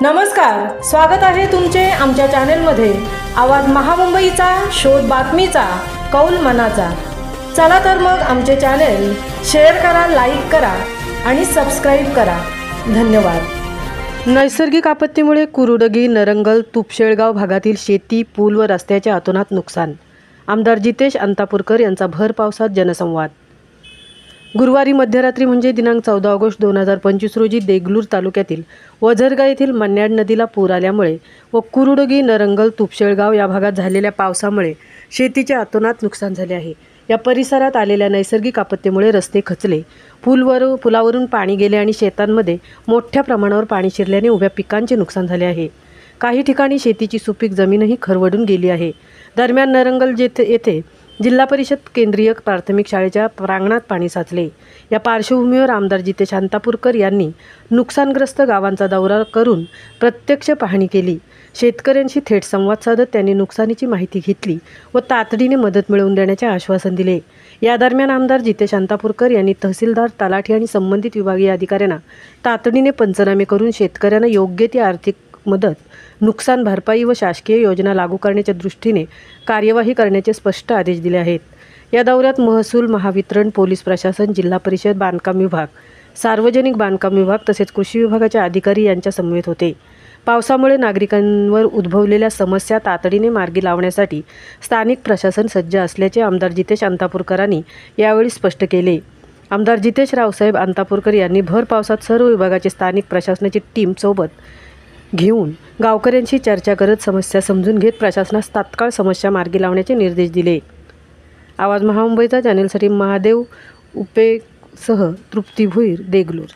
नमस्कार, स्वागत आहे तुमचे आमच्या चॅनलमध्ये। आवाज महामुंबईचा, शोध बातमीचा, कौल मनाचा। चला तर मग आमचे चॅनल शेअर करा, लाईक करा आणि सबस्क्राइब करा। धन्यवाद। नैसर्गिक आपत्तीमुळे कुरुडगी, नरंगल, तुपशेळगाव भागातील शेती, पूल व रस्त्याचे अतोनात नुकसान। आमदार जितेश अंतापूरकर यांचा भर पावसात जनसंवाद। गुरुवारी मध्यरात्री म्हणजे दिनांक 14 ऑगस्ट 2025 रोजी देगलूर तालुक्यातील वझरगा येथील मन्याड नदीला पूर आल्यामुळे व कुरुडगी, नरंगल, तुपशेळगाव या भागात झालेल्या पावसामुळे शेतीचे अतोनात नुकसान झाले आहे। या परिसरात आलेल्या नैसर्गिक आपत्तीमुळे रस्ते खचले, पुलावरून पाणी गेले आणि शेतांमध्ये मोठ्या प्रमाणावर पाणी शिरल्याने उभ्या पिकांचे नुकसान झाले आहे। काही ठिकाणी शेतीची सुपीक जमीनही खरवडून गेली आहे। दरम्यान नरंगल येथे जिल्हा परिषद केंद्रीय प्राथमिक शाळेच्या प्रांगणात पाणी साचले। या पार्श्वभूमीवर आमदार जितेश अंतापूरकर यांनी नुकसानग्रस्त गावांचा दौरा करून प्रत्यक्ष पाहणी केली। शेतकऱ्यांशी थेट संवाद साधत त्यांनी नुकसानीची माहिती घेतली व तातडीने मदत मिळवून देण्याचे आश्वासन दिले। या दरम्यान आमदार जितेश अंतापूरकर यांनी तहसीलदार, तलाठी आणि संबंधित विभागीय अधिकाऱ्यांना तातडीने पंचनामे करून शेतकऱ्यांना योग्य ती आर्थिक मदत, नुकसान भरपाई व शासकीय योजना लागू करण्याच्या दृष्टीने कार्यवाही करण्याचे स्पष्ट आदेश दिले आहेत। या दौऱ्यात महसूल, महावितरण, पोलीस प्रशासन, जिल्हा परिषद, बांधकाम विभाग, सार्वजनिक बांधकाम विभाग तसेच कृषी विभागाचे अधिकारी यांच्या समवेत होते। पावसामुळे नागरिकांवर उद्भवलेल्या समस्या तातडीने मार्गी लावण्यासाठी स्थानिक प्रशासन सज्ज असल्याचे आमदार जितेश अंतापूरकरांनी यावेळी स्पष्ट केले। आमदार जितेश रावसाहेब अंतापूरकर यांनी भर पावसात सर्व विभागाचे स्थानिक प्रशासनाची टीम सोबत घेऊन गावकऱ्यांशी चर्चा करत समस्या समजून घेत प्रशासनास तात्काळ समस्या मार्गी लावण्याचे निर्देश दिले। आवाज महामुंबईचा चॅनलसाठी महादेव उपेसह तृप्ती भुईर, देगलूर।